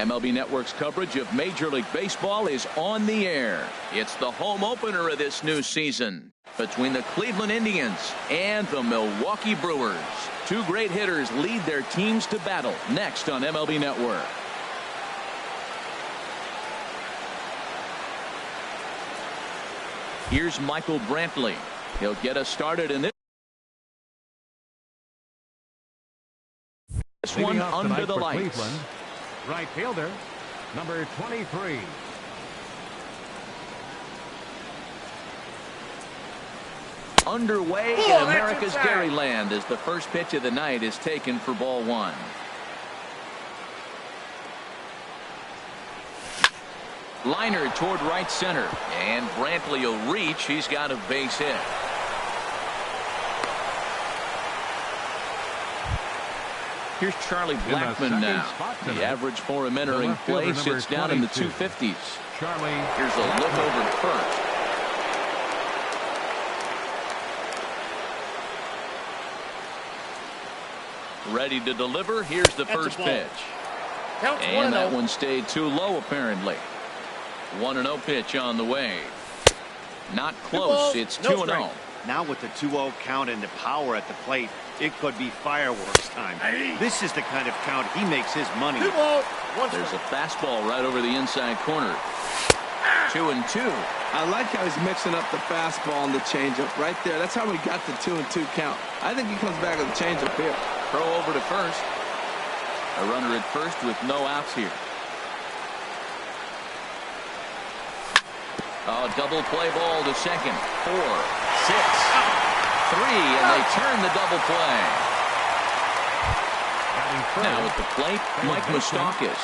MLB Network's coverage of Major League Baseball is on the air. It's the home opener of this new season between the Cleveland Indians and the Milwaukee Brewers. Two great hitters lead their teams to battle next on MLB Network. Here's Michael Brantley. He'll get us started in this one under the lights. Cleveland, right fielder, number 23. Underway in America's Dairyland as the first pitch of the night is taken for ball one. Liner toward right center, and Brantley will reach. He's got a base hit. Here's Charlie Blackmon now. The average for him entering play sits down in the 250s. Here's a look over to first. Ready to deliver. Here's the first pitch. And that one stayed too low apparently. 1-0 pitch on the way. Not close. It's 2-0. Now with the 2-0 count and the power at the plate, it could be fireworks time. This is the kind of count he makes his money. There's a fastball right over the inside corner. 2-2. I like how he's mixing up the fastball and the changeup right there. That's how we got the 2-2 count. I think he comes back with a changeup here. Throw over to first. A runner at first with no outs here. Oh, double play ball to second. 4, 6, 3, and they turn the double play. Now at the plate, Mike Moustakas.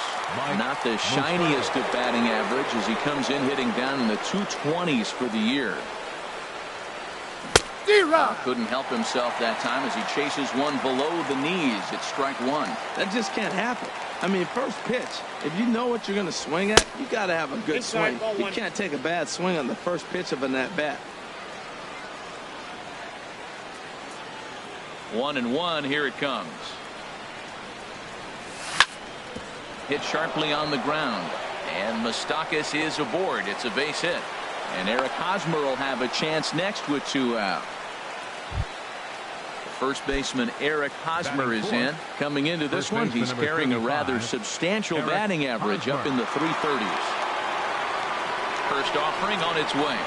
Not the shiniest of batting average as he comes in hitting down in the 220s for the year. Couldn't help himself that time as he chases one below the knees. It's strike one. That just can't happen. I mean, first pitch, if you know what you're going to swing at, you got to have a good swing. You can't take a bad swing on the first pitch of an at-bat. 1-1. Here it comes. Hit sharply on the ground, and Moustakas is aboard. It's a base hit, and Eric Hosmer will have a chance next with 2 out. First baseman Eric Hosmer is in. Coming into this one, he's carrying a rather substantial batting average up in the 330s. First offering on its way.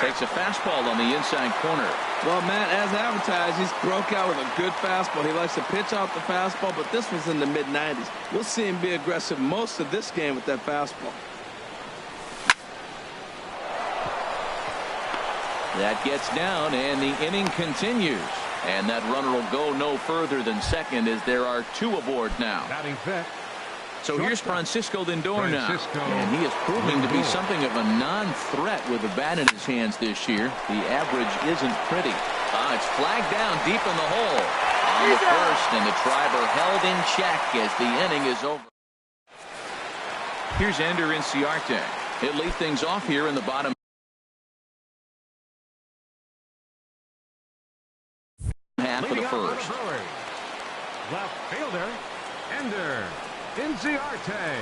Takes a fastball on the inside corner. Well, Matt, as advertised, he's broke out with a good fastball. He likes to pitch off the fastball, but this one's in the mid-90s. We'll see him be aggressive most of this game with that fastball. That gets down, and the inning continues. And that runner will go no further than second as there are 2 aboard now. So here's Francisco Lindor now. And he is proving to be something of a non-threat with the bat in his hands this year. The average isn't pretty. It's flagged down deep in the hole on the first, and the Triber held in check as the inning is over. Here's Ender Inciarte. He'll lead things off here in the bottom half of the first. Left fielder, Ender Inciarte.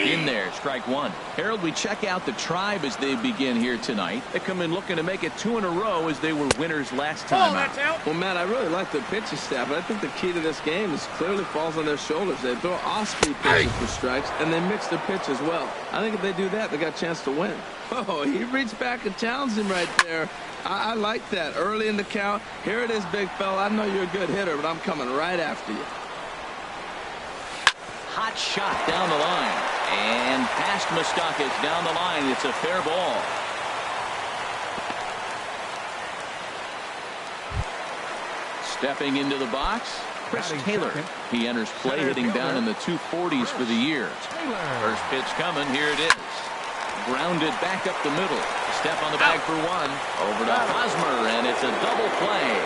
In there, strike one. Harold, we check out the Tribe as they begin here tonight. They come in looking to make it 2 in a row as they were winners last time out. Well, Matt, I really like the pitching staff, but I think the key to this game is clearly falls on their shoulders. They throw off-speed pitches for strikes, and they mix the pitch as well. I think if they do that, they got a chance to win. Oh, he reached back and challenged him right there. I like that. Early in the count. Here it is, big fella. I know you're a good hitter, but I'm coming right after you. Hot shot down the line. And past Moustakas down the line. It's a fair ball. Stepping into the box, Chris Taylor. He enters play hitting down in the 240s for the year. First pitch coming. Here it is. Grounded back up the middle. Step on the bag for one. Over to Hosmer, and it's a double play.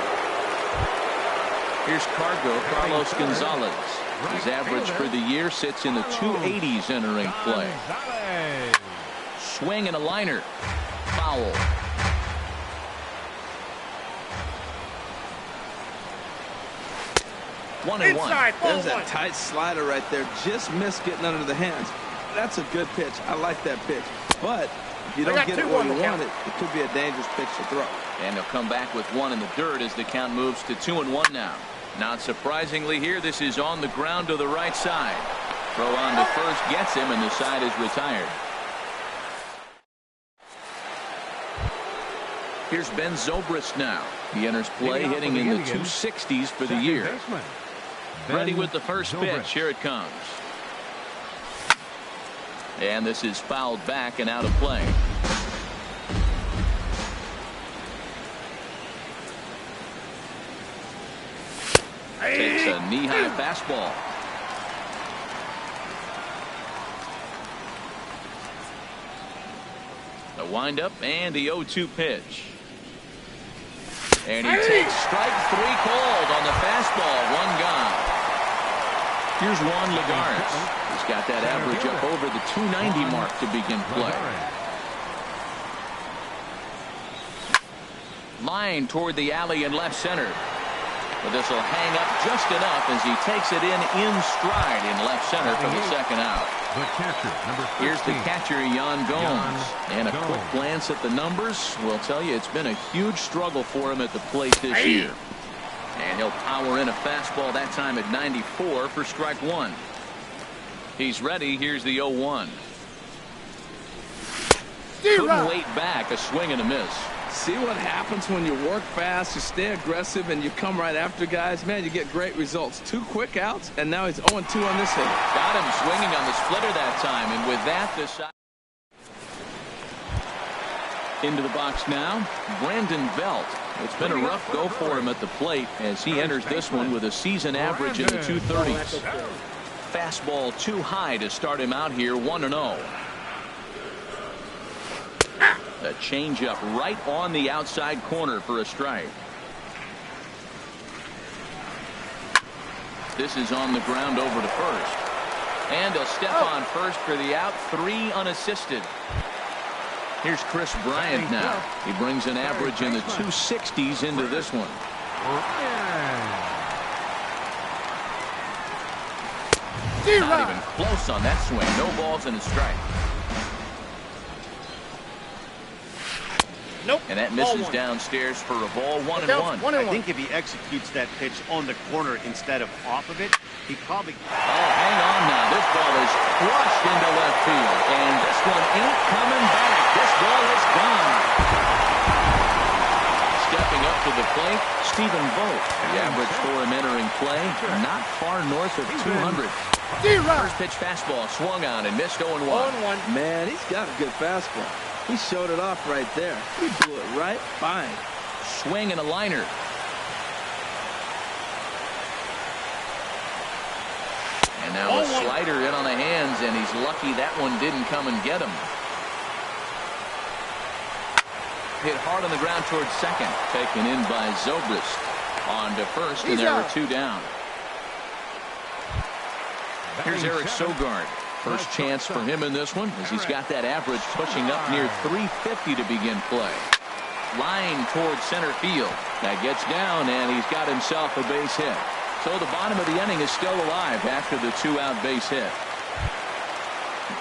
Here's Carlos Gonzalez. His average for the year sits in the 280s entering play. Swing and a liner. Foul. 1-1. There's that tight slider right there. Just missed getting under the hands. That's a good pitch. I like that pitch. But if you don't get it where you want it, it could be a dangerous pitch to throw. And he'll come back with one in the dirt as the count moves to 2-1 now. Not surprisingly here, this is on the ground to the right side. Throw on to first gets him, and the side is retired. Here's Ben Zobrist now. He enters play hitting in the 260s for the year. Ready with the first pitch. Here it comes. And this is fouled back and out of play. Takes a knee-high fastball. The windup and the 0-2 pitch. And he takes strike three called on the fastball. One gone. Here's Juan Lagares. He's got that average up over the 290 mark to begin play. Line toward the alley in left center. But this will hang up just enough as he takes it in stride in left center for the second out. Here's the catcher, Yan Gomes. And a quick glance at the numbers will tell you it's been a huge struggle for him at the plate this year. And he'll power in a fastball that time at 94 for strike one. He's ready. Here's the 0-1. Couldn't wait back. A swing and a miss. See what happens when you work fast, you stay aggressive, and you come right after guys? Man, you get great results. 2 quick outs, and now he's 0-2 on this hit. Got him swinging on the splitter that time, and with that, the side. Into the box now, Brandon Belt. It's been a rough go for him at the plate as he enters this one with a season average in the 230s. Fastball too high to start him out here, 1-0. A changeup right on the outside corner for a strike. This is on the ground over to first. And he'll step on first for the out. 3 unassisted. Here's Chris Bryant now. He brings an average in the 260s into this one. Not even close on that swing. No balls and a strike. Nope. And that misses downstairs for a ball. 1-1. I think if he executes that pitch on the corner instead of off of it, he probably. Oh, hang on now. This ball is crushed into left field. And this one ain't coming back. This ball is gone. Stepping up to the plate, Stephen Vogt. The average for him entering play, not far north of 200. First pitch fastball swung on and missed 0-1. Man, he's got a good fastball. He showed it off right there. He blew it right by him. Swing and a liner. And now a slider in on the hands, and he's lucky that one didn't come and get him. Hit hard on the ground towards second. Taken in by Zobrist. On to first, and there were 2 down. Here's Eric Sogard. First chance for him in this one as he's got that average pushing up near 350 to begin play. Line towards center field. That gets down, and he's got himself a base hit. So the bottom of the inning is still alive after the 2-out base hit.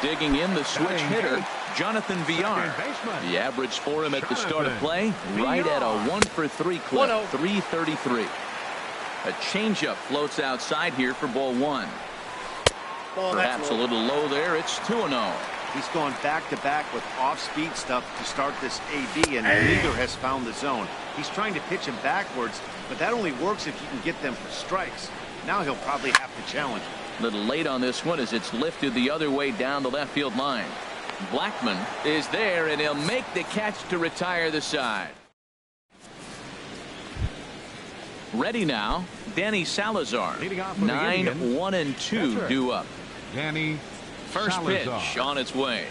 Digging in the switch hitter, Jonathan Villar. The average for him at the start of play, right at a 1-for-3 clip, 333. A changeup floats outside here for ball 1. Perhaps a little low there. It's 2-0. He's gone back-to-back with off-speed stuff to start this AB, and neither has found the zone. He's trying to pitch him backwards, but that only works if you can get them for strikes. Now he'll probably have to challenge. A little late on this one as it's lifted the other way down the left field line. Blackman is there, and he'll make the catch to retire the side. Ready now, Danny Salazar. 9-1-2 due up. Danny First pitch on its way.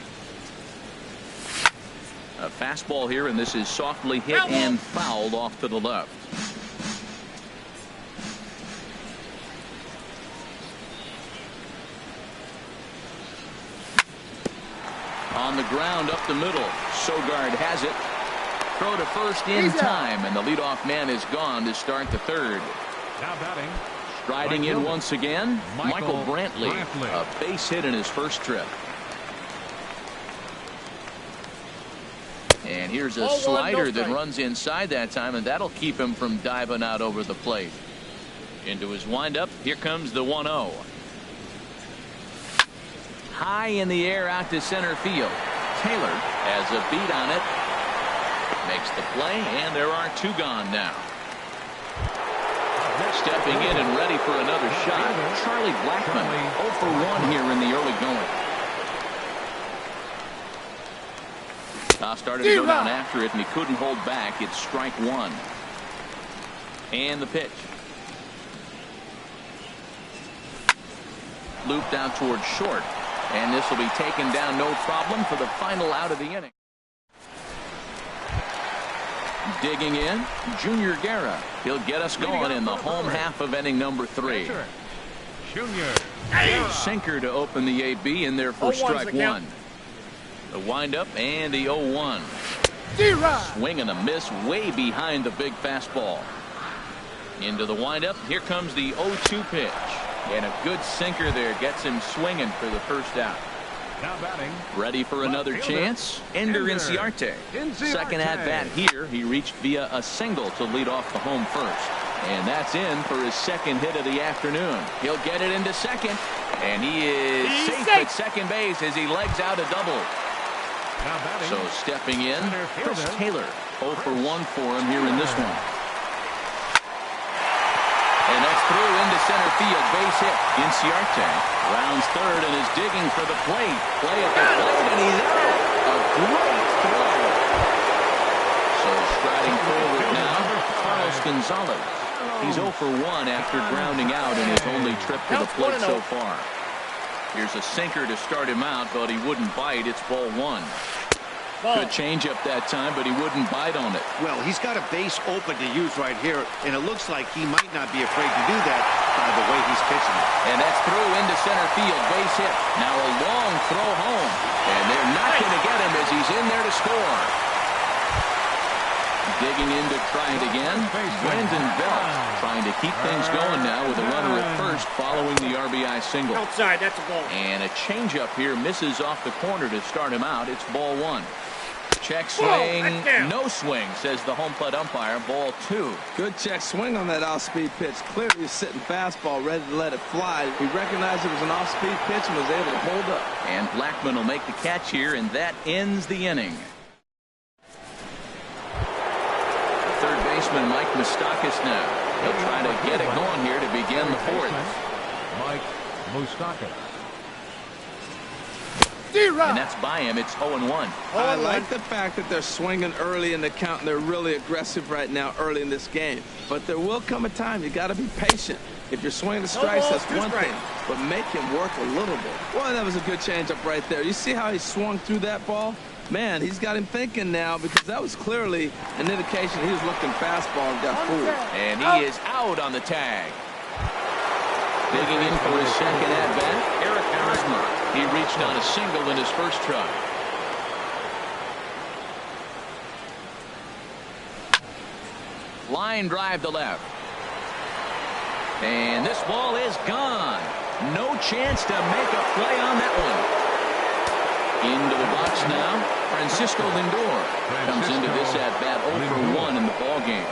A fastball here, and this is softly hit and fouled off to the left. On the ground up the middle. Sogard has it. Throw to first in time, and the leadoff man is gone to start the third. Now batting, Striding in once again, Michael Brantley. A base hit in his first trip. And here's a slider that runs inside that time, and that'll keep him from diving out over the plate. Into his windup, here comes the 1-0. High in the air out to center field. Taylor has a beat on it. Makes the play, and there are two gone now. Stepping in and ready for another shot, Charlie Blackmon, 0 for 1 here in the early going. Started to go down after it, and he couldn't hold back. It's strike one. And the pitch. Looped out towards short. And this will be taken down no problem for the final out of the inning. Digging in, Junior Guerra. He'll get us going in the home half of inning number 3. Junior. Sinker to open the AB in there for strike one. The windup and the 0-1. Swing and a miss way behind the big fastball. Into the windup. Here comes the 0-2 pitch. And a good sinker there gets him swinging for the first out. Now batting. Ready for another chance? Ender Inciarte. Second at bat here. He reached via a single to lead off the home first. And that's in for his second hit of the afternoon. He'll get it into second. And he is safe at second base as he legs out a double. So stepping in, Chris Taylor. 0 for 1 for him here in this one. And that's through into center field. Base hit. Inciarte rounds third and is digging for the plate. Play at the plate, and he's out. A great throw. So striding forward now, Carlos Gonzalez. He's 0 for 1 after grounding out in his only trip to the plate so far. Here's a sinker to start him out, but he wouldn't bite. It's ball one. Good changeup that time, but he wouldn't bite on it. Well, he's got a base open to use right here, and it looks like he might not be afraid to do that by the way he's pitching it. And that's through into center field. Base hit. Now a long throw home. And they're not going to get him as he's in there to score. Digging in to try it again. Brandon Belt trying to keep things going now with a runner at first following the RBI single. Outside, that's a ball. And a changeup here misses off the corner to start him out. It's ball one. Check swing, no swing, says the home plate umpire. Ball two. Good check swing on that off-speed pitch. Clearly sitting fastball, ready to let it fly. He recognized it was an off-speed pitch and was able to hold up. And Blackmon will make the catch here, and that ends the inning. Third baseman Mike Moustakas now. He'll try to get it going here to begin the fourth. Mike Moustakas. And that's by him. It's 0-1. I like the fact that they're swinging early in the count, and they're really aggressive right now early in this game. But there will come a time you got to be patient. If you're swinging the strikes, that's one thing. But make him work a little bit. Boy, that was a good changeup right there. You see how he swung through that ball? Man, he's got him thinking now, because that was clearly an indication he was looking fastball and got fooled. And he is out on the tag. Digging in for his second at-bat, Eric Hosmer. He reached on a single in his first try. Line drive to left. And this ball is gone. No chance to make a play on that one. Into the box now, Francisco Lindor comes into this at-bat 0 for 1 in the ballgame.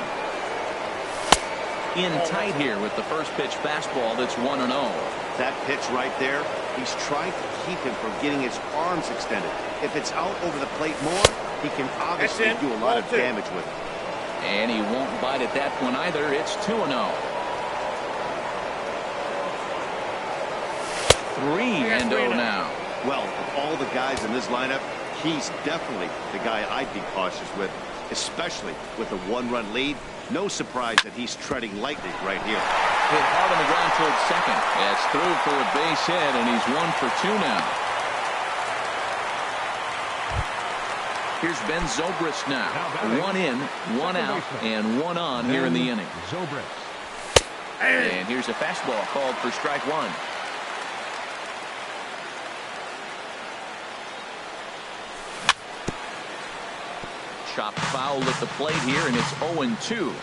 In tight here with the first pitch fastball that's 1-0. That pitch right there, he's trying to keep him from getting his arms extended. If it's out over the plate more, he can obviously do a lot of damage with it. And he won't bite at that one either. It's 2-0. 3-0 now. Well, of all the guys in this lineup, he's definitely the guy I'd be cautious with, especially with a one-run lead. No surprise that he's treading lightly right here. Hit hard on the ground towards second. That's through for a base hit, and he's 1 for 2 now. Here's Ben Zobrist now. 1 in, 1 out, and 1 on here in the inning. And here's a fastball called for strike one. Chopped foul at the plate here, and it's 0-2.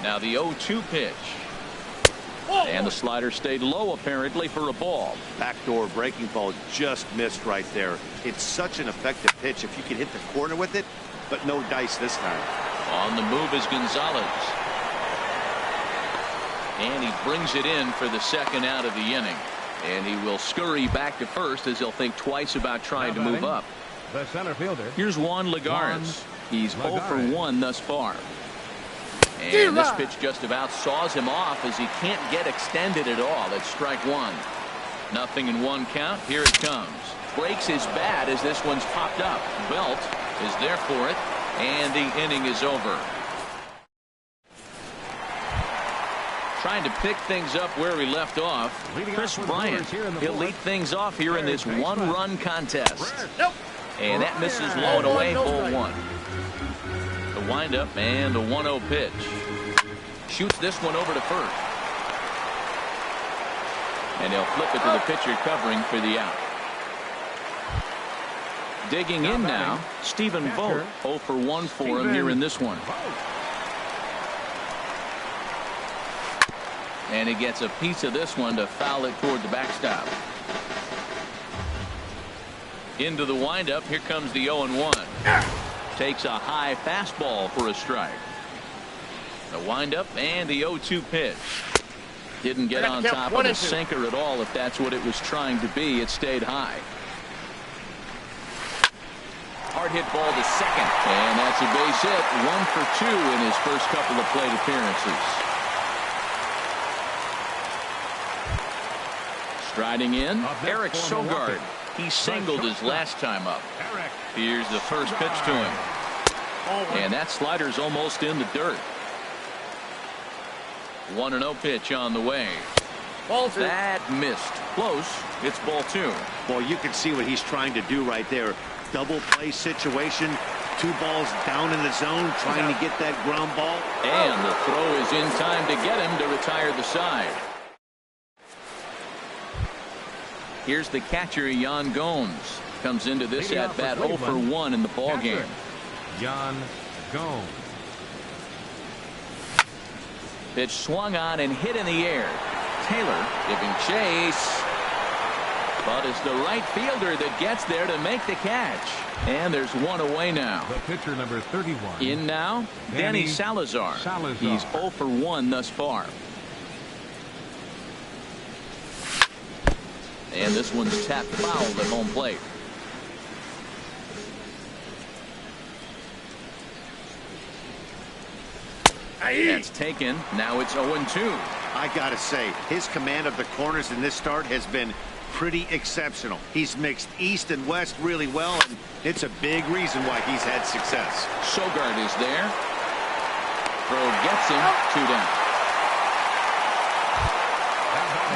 Now the 0-2 pitch. And the slider stayed low, apparently, for a ball. Backdoor breaking ball just missed right there. It's such an effective pitch if you can hit the corner with it, but no dice this time. On the move is Gonzalez. And he brings it in for the second out of the inning. And he will scurry back to first as he'll think twice about trying to move up. The center fielder. Here's Juan Lagares. He's 0 for 1 thus far. And this pitch just about saws him off as he can't get extended at all. It's strike one. Nothing in one count. Here it comes. Breaks his bat as this one's popped up. Belt is there for it. And the inning is over. Trying to pick things up where we left off. Chris Bryant. He'll lead things off here in this one-run contest. And that misses low and away, ball one. The windup and the 1-0 pitch. Shoots this one over to first. And he'll flip it to the pitcher covering for the out. Digging in now, Stephen Vogt. 0 for 1 for him here in this one. And he gets a piece of this one to foul it toward the backstop. Into the windup. Here comes the 0-1. Takes a high fastball for a strike. The windup and the 0-2 pitch. Didn't get on top of the sinker at all. If that's what it was trying to be, it stayed high. Hard hit ball to second. And that's a base hit. 1 for 2 in his first couple of plate appearances. Striding in, Eric Sogard. He singled his last time up. Here's the first pitch to him. And that slider's almost in the dirt. 1-0 pitch on the way. That missed. Close. It's ball 2. Well, you can see what he's trying to do right there. Double play situation. 2 balls down in the zone, trying to get that ground ball. And the throw is in time to get him to retire the side. Here's the catcher, Yan Gomes. Comes into this at bat 0 for 1 in the ball game. Yan Gomes. Pitch swung on and hit in the air. Taylor giving chase. But it's the right fielder that gets there to make the catch. And there's one away now. The pitcher, number 31. In now, Danny Salazar. He's 0 for 1 thus far. And this one's tapped foul at home plate. That's taken. Now it's 0-2. I gotta say, his command of the corners in this start has been pretty exceptional. He's mixed east and west really well, and it's a big reason why he's had success. Sogard is there. Throw gets him. 2 down.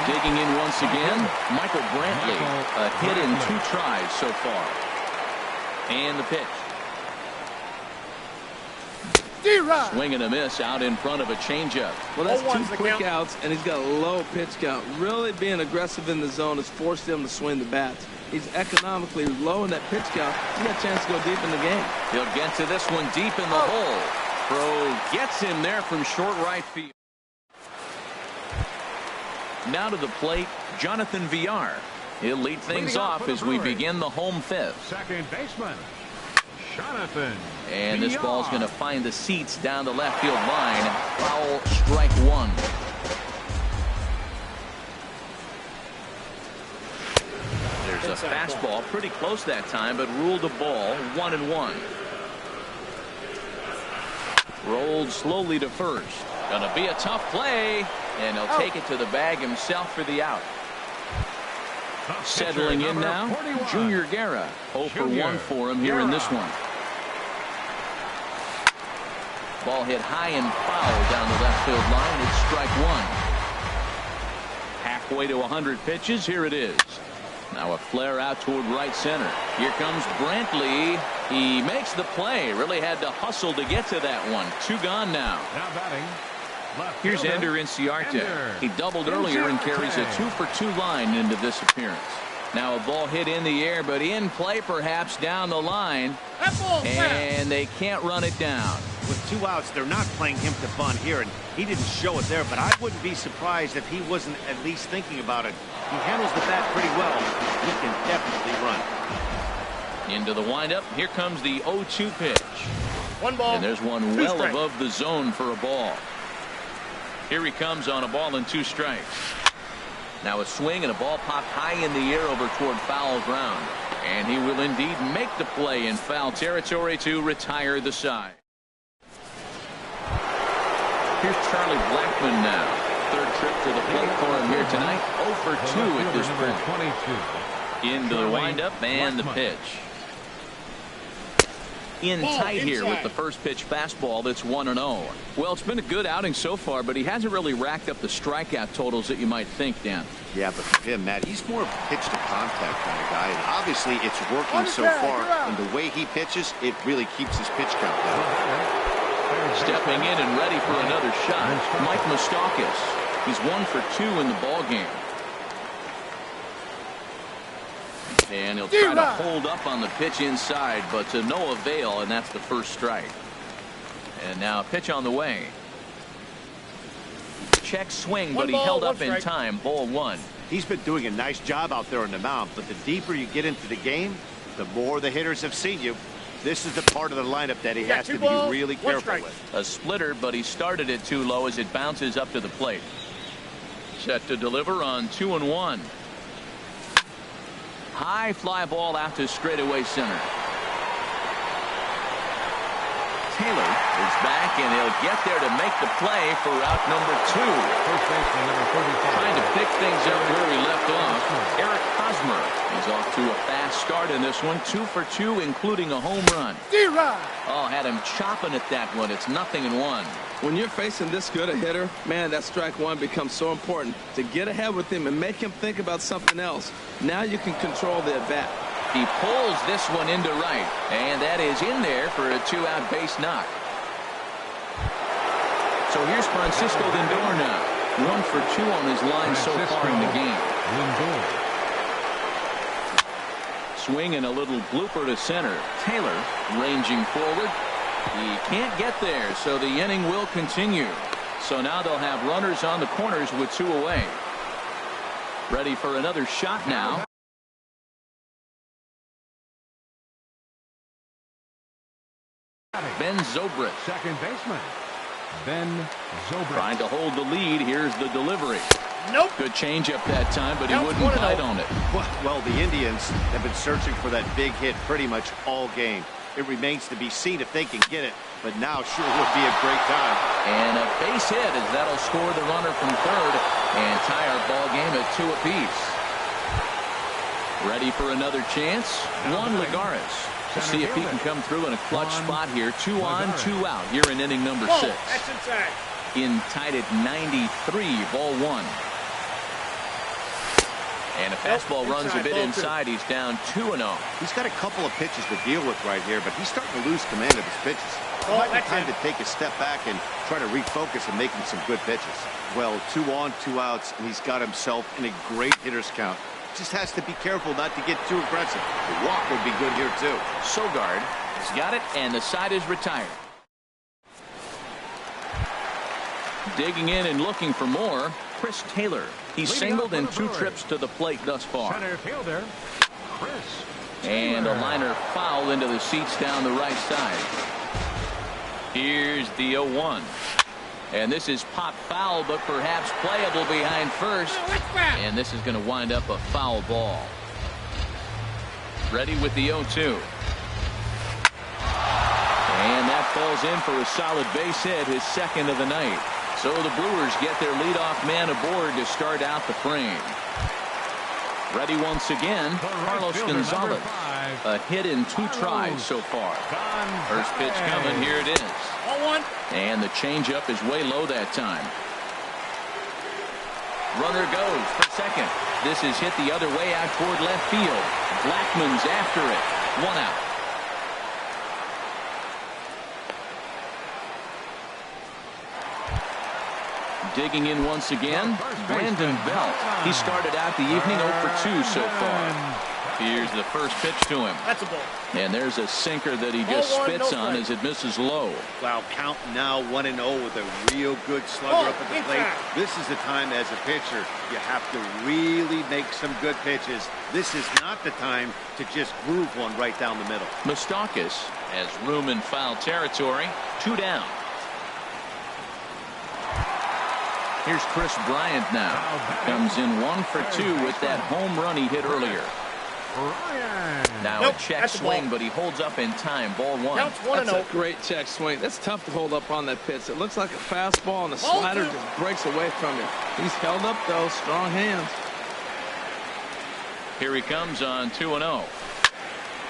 Digging in once again, Michael Brantley. A hit in 2 tries so far. And the pitch. Swing and a miss out in front of a changeup. Well, that's 2 quick outs, and he's got a low pitch count. Really being aggressive in the zone has forced him to swing the bats. He's economically low in that pitch count. He's got a chance to go deep in the game. He'll get to this one deep in the hole. Throw gets him there from short right field. Now to the plate, Jonathan Villar. He'll lead things off as we begin the home 5th. Second baseman, Jonathan. And this ball's going to find the seats down the left field line. Foul, strike 1. There's a fastball pretty close that time, but ruled a ball. 1-1. Rolled slowly to first. Gonna be a tough play, and he'll take it to the bag himself for the out. Settling in now, Junior Guerra. 0 for 1 for him here in this one. Ball hit high and foul down the left field line. It's strike 1. Halfway to 100 pitches. Here it is. Now a flare out toward right center. Here comes Brantley. He makes the play. Really had to hustle to get to that one. 2 gone now. Now batting. Here's Ender Inciarte. He doubled earlier and carries a 2 for 2 line into this appearance. Now a ball hit in the air, but in play perhaps down the line. And they can't run it down. With 2 outs, they're not playing him to bunt here, and He didn't show it there, but I wouldn't be surprised if he wasn't at least thinking about it. He handles the bat pretty well. He can definitely run. Into the windup. Here comes the 0-2 pitch. 1 ball. And there's one well above the zone for a ball. Here he comes on a ball and 2 strikes. Now a swing and a ball popped high in the air over toward foul ground. And he will indeed make the play in foul territory to retire the side. Here's Charlie Blackmon now. 3rd trip to the plate for him here tonight. 0 for 2 at this point. Into the windup and the pitch. In tight here with the first pitch fastball that's 1-0. Well, it's been a good outing so far, but he hasn't really racked up the strikeout totals that you might think, Dan. Yeah, but for him, Matt, he's more of a pitch to contact kind of guy, and obviously it's working so far. And the way he pitches, it really keeps his pitch count down. Stepping in and ready for another shot, Mike Moustakas. He's 1 for 2 in the ball game. And he'll try to hold up on the pitch inside, but to no avail, and that's the first strike. And now a pitch on the way. Check swing, but he held up in time. Ball 1. He's been doing a nice job out there on the mound, but the deeper you get into the game, the more the hitters have seen you. This is the part of the lineup that he has to be really careful with. A splitter, but he started it too low as it bounces up to the plate. Set to deliver on 2-1. High fly ball out to straightaway center. Taylor is back, and he'll get there to make the play for out number 2. First baseman number 45. Trying to pick things up where he left off. Eric Hosmer is off to a fast start in this one. 2 for 2, including a home run. Oh, had him chopping at that one. It's 0-1. When you're facing this good a hitter, man, that strike 1 becomes so important to get ahead with him and make him think about something else. Now you can control the at bat. He pulls this one into right, and that is in there for a 2-out base knock. So here's Francisco Lindor now. 1 for 2 on his line so far in the game. Swing and a little blooper to center. Taylor ranging forward. He can't get there, so the inning will continue. So now they'll have runners on the corners with 2 away. Ready for another shot now. Ben Zobrist. Second baseman, Ben Zobrist. Trying to hold the lead. Here's the delivery. Nope. Good changeup that time, but he wouldn't bite on it. Well, the Indians have been searching for that big hit pretty much all game. It remains to be seen if they can get it, but now sure would be a great time. And a base hit, as that'll score the runner from third and tie our ball game at 2 apiece. Ready for another chance? Juan Lagares. To see if he can come through in a clutch spot here. 2 on, 2 out here in inning number 6. That's inside. In tied at 93, ball 1. And a fastball runs a bit inside. He's down 2-0. He's got a couple of pitches to deal with right here, but he's starting to lose command of his pitches. It might be time to take a step back and try to refocus and making some good pitches. Well, 2 on, 2 outs, and he's got himself in a great hitter's count. Just has to be careful not to get too aggressive. The walk would be good here, too. Sogard has got it, and the side is retired. Digging in and looking for more, Chris Taylor. He's singled in 2 trips to the plate thus far. Center fielder, Chris And a liner foul into the seats down the right side. Here's the 0-1. And this is pop foul, but perhaps playable behind first. And this is going to wind up a foul ball. Ready with the 0-2. And that falls in for a solid base hit, his second of the night. So the Brewers get their leadoff man aboard to start out the frame. Ready once again, Carlos Gonzalez. A hit in 2 tries so far. First pitch coming, here it is. And the changeup is way low that time. Runner goes for second. This is hit the other way out toward left field. Blackmon's after it. 1 out. Digging in once again, Brandon Belt. He started out the evening 0 for 2 so far. Here's the first pitch to him. That's a ball. And there's a sinker that he just spits on as it misses low. Wow, count now 1-0 with a real good slugger up at the plate. This is the time as a pitcher you have to really make some good pitches. This is not the time to just groove one right down the middle. Moustakas has room in foul territory. 2 down. Here's Chris Bryant now. Comes in 1 for 2 with that home run he hit earlier. Now a check swing, but he holds up in time. Ball 1. That's a great check swing. That's tough to hold up on that pitch. It looks like a fastball, and the slider just breaks away from him. He's held up, though. Strong hands. Here he comes on 2-0.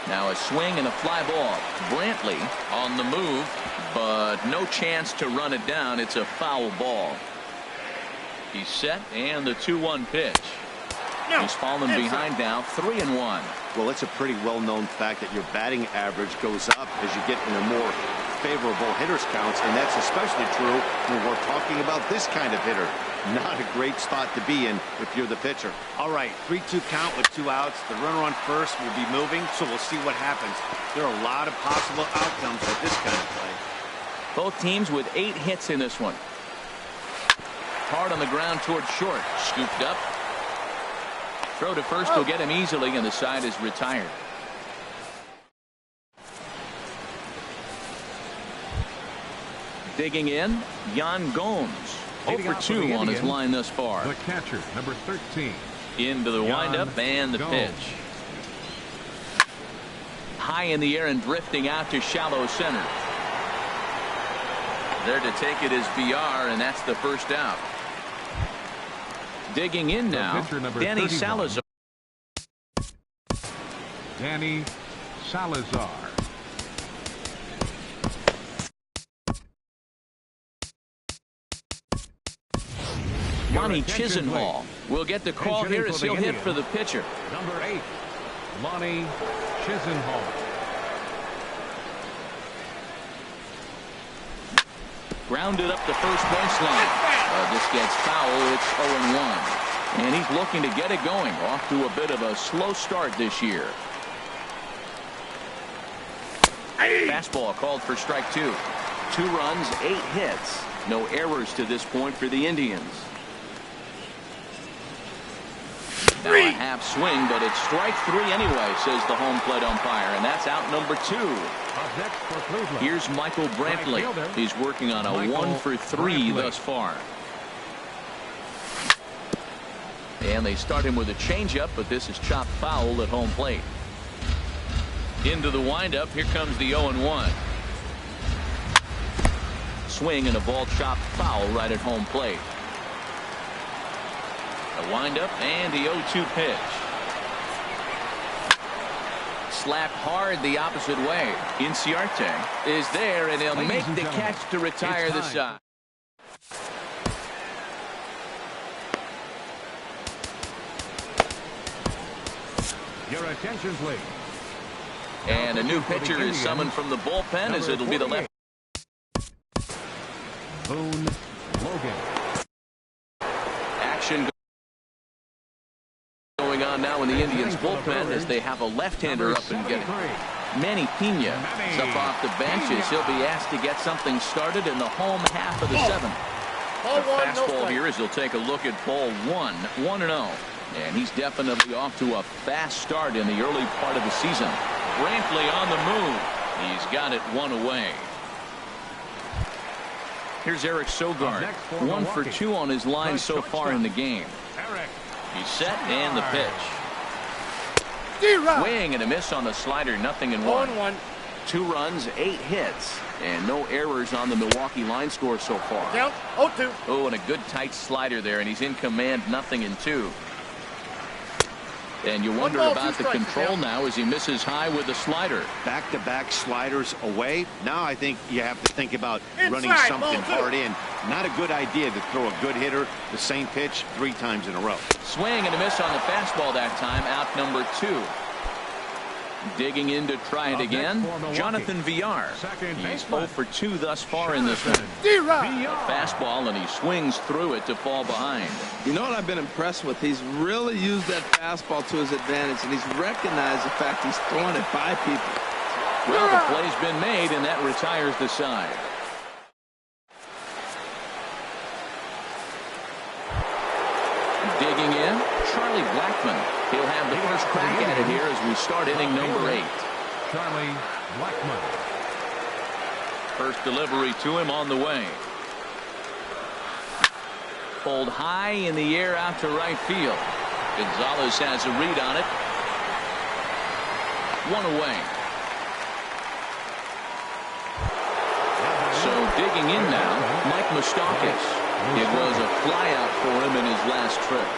Now a swing and a fly ball. Brantley on the move, but no chance to run it down. It's a foul ball. He's set, and the 2-1 pitch. He's fallen behind now, 3-1. Well, it's a pretty well-known fact that your batting average goes up as you get in a more favorable hitters counts, and that's especially true when we're talking about this kind of hitter. Not a great spot to be in if you're the pitcher. All right, 3-2 count with 2 outs. The runner on first will be moving, so we'll see what happens. There are a lot of possible outcomes with this kind of play. Both teams with 8 hits in this one. Hard on the ground toward short. Scooped up. Throw to first will get him easily, and the side is retired. Digging in, Jan Gomes. 0 for 2 on his line thus far. The catcher, number 13. Into the windup and the pitch. High in the air and drifting out to shallow center. There to take it is VR, and that's the first out. Digging in now, Danny Salazar. Danny Salazar. Lonnie Chisenhall will get the call here as he'll hit for the pitcher. Number 8, Lonnie Chisenhall. Grounded up the first baseline. This gets foul. It's 0-1. And he's looking to get it going. Off to a bit of a slow start this year. Fastball called for strike 2. 2 runs, 8 hits. No errors to this point for the Indians. Now a half swing, but it's strike 3 anyway, says the home plate umpire, and that's out number 2. Here's Michael Brantley. He's working on a 1 for 3 thus far. And they start him with a changeup, but this is chopped foul at home plate. Into the windup. Here comes the 0-1. Swing and a ball chopped foul right at home plate. A windup and the 0-2 pitch. Slapped hard the opposite way. Inciarte is there, and he'll make the catch to retire the side. Your attention, please. And a new pitcher is summoned from the bullpen as it'll be the left. Boone Logan. Action going on now in the Indians bullpen as they have a left-hander up and getting. Manny Pena is up off the bench as he'll be asked to get something started in the home half of the 7th. The fastball here as he'll take a look at ball 1, 1-0. And he's definitely off to a fast start in the early part of the season. Brantley on the move. He's got it 1 away. Here's Eric Sogard. 1 for 2 on his line so far in the game. He's set and the pitch. Swing and a miss on the slider. 0-1. 2 runs, 8 hits, and no errors on the Milwaukee line score so far. Count 0-2. Oh, and a good tight slider there, and he's in command. 0-2. And you wonder about the control now as he misses high with the slider. Back-to-back sliders away. Now I think you have to think about running something hard in. Not a good idea to throw a good hitter the same pitch 3 times in a row. Swing and a miss on the fastball that time. Out number 2. Digging in to try it again, Jonathan Villar. He's 0 for 2 thus far in this one. Fastball, and he swings through it to fall behind. You know what I've been impressed with? He's really used that fastball to his advantage, and he's recognized the fact he's throwing it by people. Well, the play's been made, and that retires the side. Digging in, Charlie Blackmon. He'll have the first crack at it here as we start inning number 8. Charlie Blackmon. First delivery to him on the way. Pulled high in the air out to right field. Gonzalez has a read on it. 1 away. So digging in now, Mike Moustakas. It was a flyout for him in his last trip.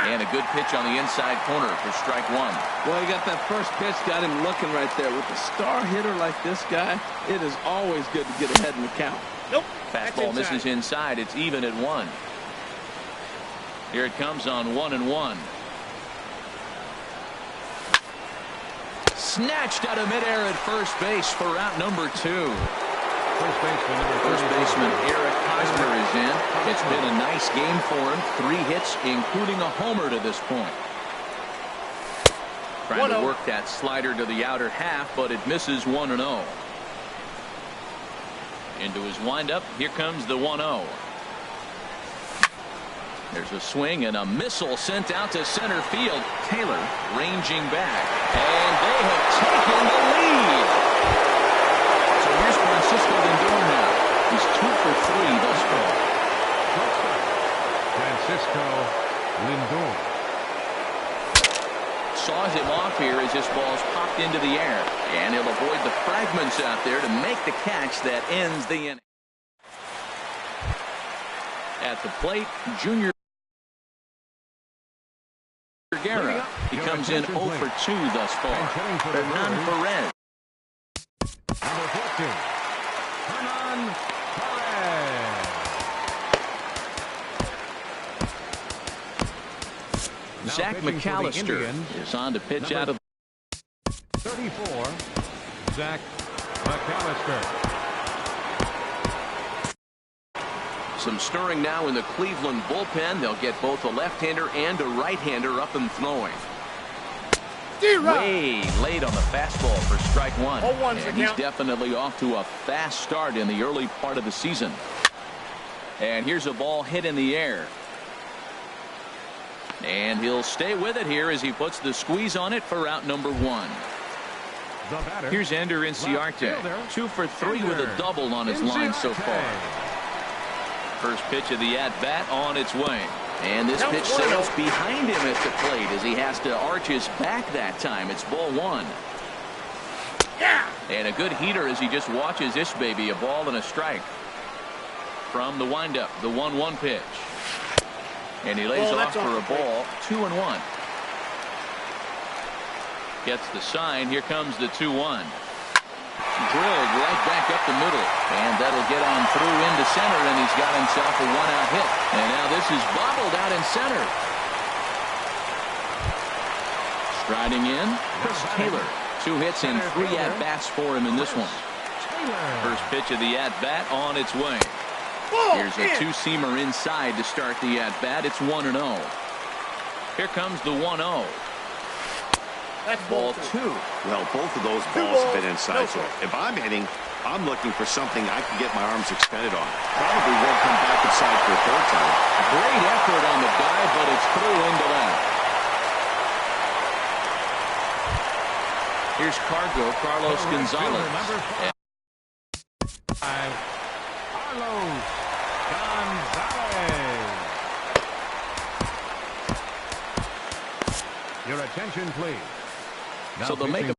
And a good pitch on the inside corner for strike 1. Well, he got that first pitch, got him looking right there. With a star hitter like this guy, it is always good to get ahead in the count. Nope. Fastball misses inside. It's even at 1. Here it comes on 1-1. Snatched out of midair at first base for out number 2. First baseman Eric Hosmer is in. It's been a nice game for him. 3 hits, including a homer to this point. Trying to work that slider to the outer half, but it misses 1-0. Into his windup. Here comes the 1-0. There's a swing and a missile sent out to center field. Taylor ranging back. And they have taken the lead. So here's Francisco Lindor now. He's 2 for 3 thus far. Francisco Lindor. Saws him off here as this ball's popped into the air. And he'll avoid the fragments out there to make the catch that ends the inning. At the plate, Junior Guerra. He comes in 0 for 2 thus far. Hernan Perez. Number 14, Hernan Perez. Zach McAllister is on to pitch out of 34, Zach McAllister. some stirring now in the Cleveland bullpen. They'll get both a left-hander and a right-hander up and throwing. Way late on the fastball for strike 1. And he's definitely off to a fast start in the early part of the season. And here's a ball hit in the air. And he'll stay with it here as he puts the squeeze on it for out number 1. Here's Ender Inciarte. 2 for 3 with a double on his line so far. First pitch of the at-bat on its way. And this pitch sails behind him at the plate as he has to arch his back that time. It's ball 1. And a good heater as he just watches this baby. A ball and a strike. From the windup, the 1-1 pitch. And he lays off for a ball. 2-1. Gets the sign. Here comes the 2-1. Drilled right back up the middle. And that'll get on through into center. And he's got himself a 1-out hit. And now this is bobbled out in center. Striding in, Chris Taylor. 2 hits and 3 at-bats for him in this one. First pitch of the at-bat on its way. Here's a 2-seamer inside to start the at-bat. It's 1-0. Here comes the 1-0. That's ball 2. Well, both of those balls have been inside. So if I'm hitting, I'm looking for something I can get my arms extended on. Probably won't come back inside for a 3rd time. Great effort on the dive, but it's through into left. Here's Carlos Gonzalez. Number 5, Carlos Gonzalez. Your attention, please. Now So they'll make a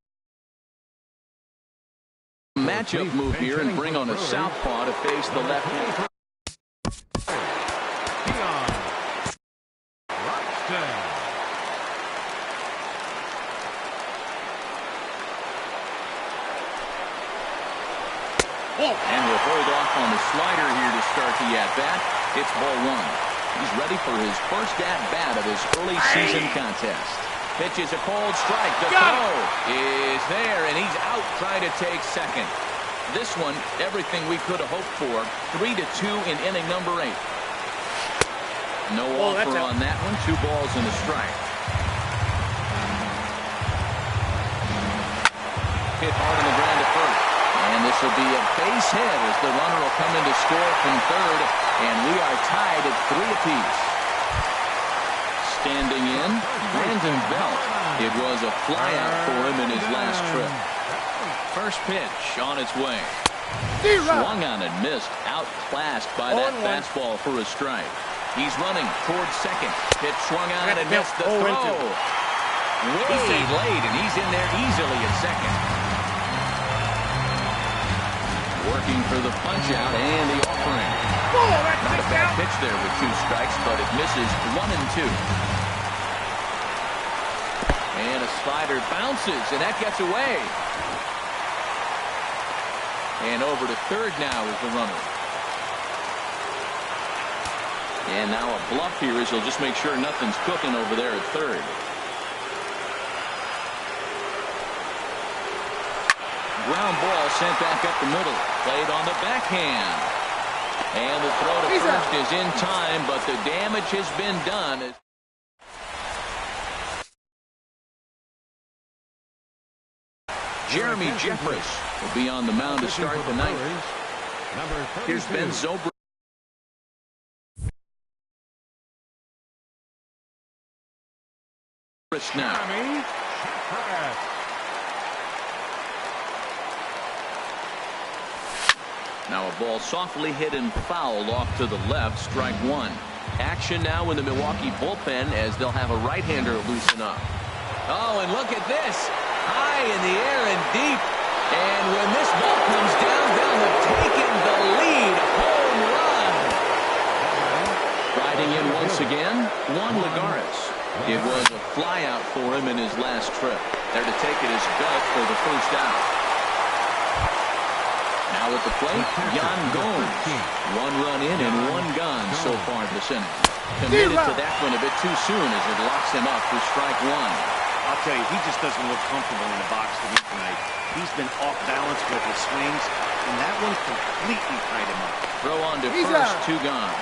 matchup move here and bring on a southpaw to face the left-hand. And will hold off on the slider here to start the at-bat. It's ball 1. He's ready for his first at-bat of his early season contest. Pitches a cold strike. The throw is there, and he's out trying to take second. This one, everything we could have hoped for. 3-2 in inning number 8. No offer on that one. 2 balls and a strike. Hit hard on the ground to first. And this will be a base hit as the runner will come in to score from third. And we are tied at 3 apiece. Standing in, Brandon Belt. It was a flyout for him in his last trip. First pitch on its way. Swung on and missed. Outclassed by that fastball for a strike. He's running towards second. Pitch swung on and missed the throw. Way late, and he's in there easily at second. Working for the punch out and the offering. Not a bad pitch there with 2 strikes, but it misses 1 and 2. And a slider bounces, and that gets away. And over to third now is the runner. And now a bluff here as he'll just make sure nothing's cooking over there at third. Ground ball sent back up the middle. Played on the backhand. And the throw to first is in time, but the damage has been done. Jeremy Jeffress will be on the mound to start the ninth. Here's Ben Zobrist. Now. Now a ball softly hit and fouled off to the left, strike 1. Action now in the Milwaukee bullpen as they'll have a right-hander loosen up. Oh, and look at this. High in the air and deep. And when this ball comes down, they'll have taken the lead. Home run. Riding in once again, Juan Lagares. It was a flyout for him in his last trip. There to take it is Belt for the first out. Now at the plate, Yan Gomes. 1 run in and 1 gone so far this inning. Committed to that one a bit too soon as it locks him up for strike 1. I'll tell you, he just doesn't look comfortable in the box to me tonight. He's been off balance with his swings, and that one completely tied him up. Throw on to first, 2 gone.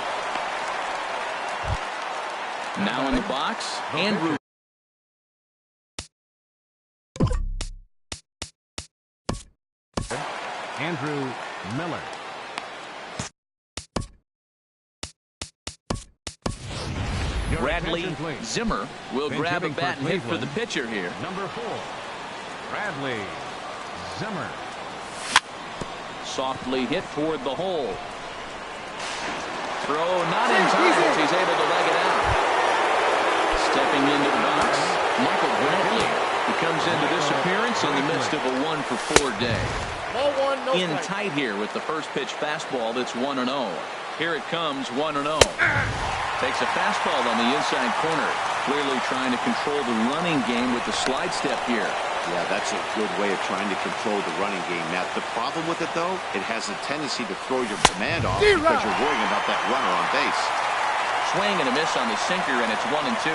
Now in the box, Andrew. Andrew Miller. Bradley Zimmer will grab a bat and hit for the pitcher here. Number 4, Bradley Zimmer. Softly hit toward the hole. Throw not in time as he's able to leg it out. Stepping into the box, Michael Brantley. He comes into this appearance in the midst of a 1-for-4 day. In tight here with the first pitch fastball that's 1-0. Here it comes, 1-0. Takes a fastball on the inside corner. Clearly trying to control the running game with the slide step here. Yeah, that's a good way of trying to control the running game, Matt. The problem with it, though, it has a tendency to throw your command off because you're worrying about that runner on base. Swing and a miss on the sinker, and it's 1-2.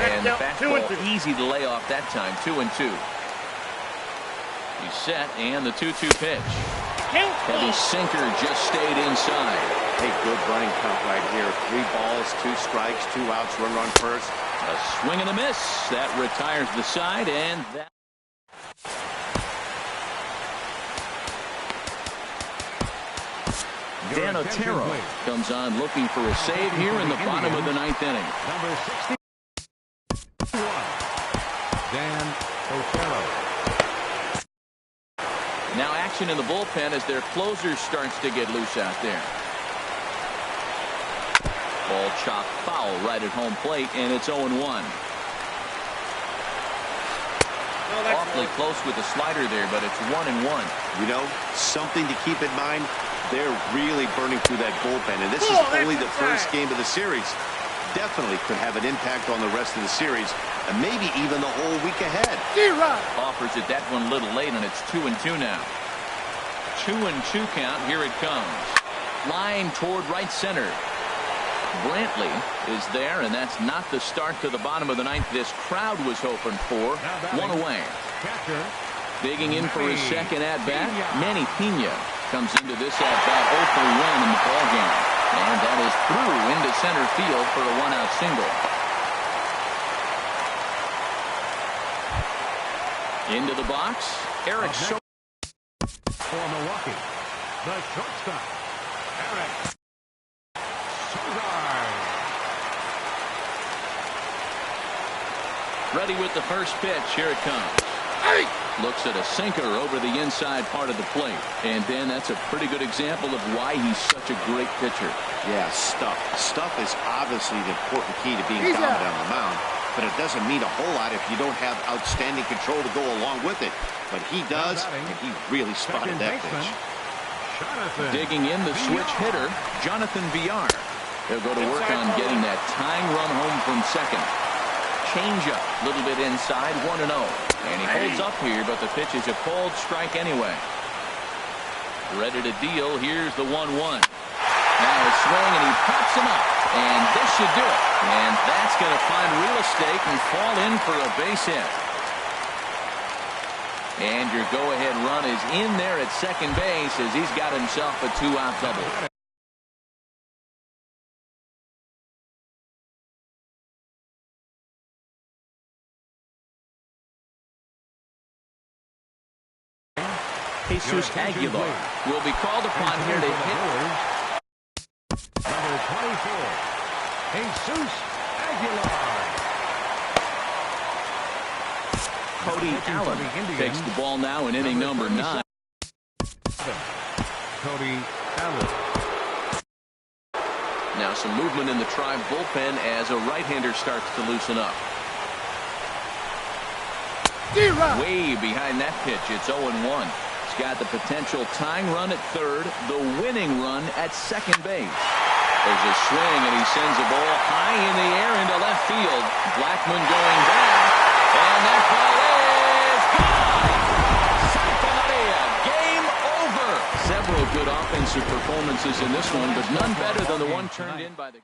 And the fastball easy to lay off that time, 2-2. He's set, and the 2-2 pitch. Heavy sinker just stayed inside. Hey, good running count right here. 3 balls, 2 strikes, 2 outs, run on first. A swing and a miss. That retires the side, and that. Dan Otero comes on looking for a save here in the bottom of the 9th inning. Number 61, Dan Otero. Now action in the bullpen as their closer starts to get loose out there. Ball chopped foul right at home plate, and it's 0-1. Awfully close with the slider there, but it's 1-1. You know, something to keep in mind, they're really burning through that bullpen, and this is only the first game of the series. Definitely could have an impact on the rest of the series, and maybe even the whole week ahead. Offers it that one a little late, and it's 2-2 now. 2-2 count. Here it comes. Line toward right center. Brantley is there, and that's not the start to the bottom of the ninth this crowd was hoping for. One away. Digging in for his second at-bat, Manny Pena comes into this at-bat 0 for 1 in the ballgame. And that is through into center field for a one-out single. Into the box, Eric Soto. For Milwaukee, the shortstop, Eric Soto. Ready with the first pitch. Here it comes. Looks at a sinker over the inside part of the plate. And then that's a pretty good example of why he's such a great pitcher. Yeah, stuff. Stuff is obviously the important key to being dominant on the mound. But it doesn't mean a whole lot if you don't have outstanding control to go along with it. But he does, and he really spotted that pitch. Digging in the switch hitter, Jonathan Villar. He'll go to work on getting that tying run home from second. Changeup, a little bit inside, 1-0. And he holds up here, but the pitch is a cold strike anyway. Ready to deal. Here's the 1-1. Now a swing, and he pops him up. And this should do it. And that's going to find real estate and fall in for a base hit. And your go-ahead run is in there at second base as he's got himself a two-out double. Jesus Aguilar will be called upon here to hit. Number 24, Jesus Aguilar. Cody Allen takes the ball now in inning number 9. Cody Allen. Now some movement in the Tribe bullpen as a right-hander starts to loosen up. Way behind that pitch. It's 0-1. He's got the potential tying run at third, the winning run at second base. There's a swing, and he sends a ball high in the air into left field. Blackman going back, and that ball is gone! Santa Maria, game over! Several good offensive performances in this one, but none better than the one turned in by the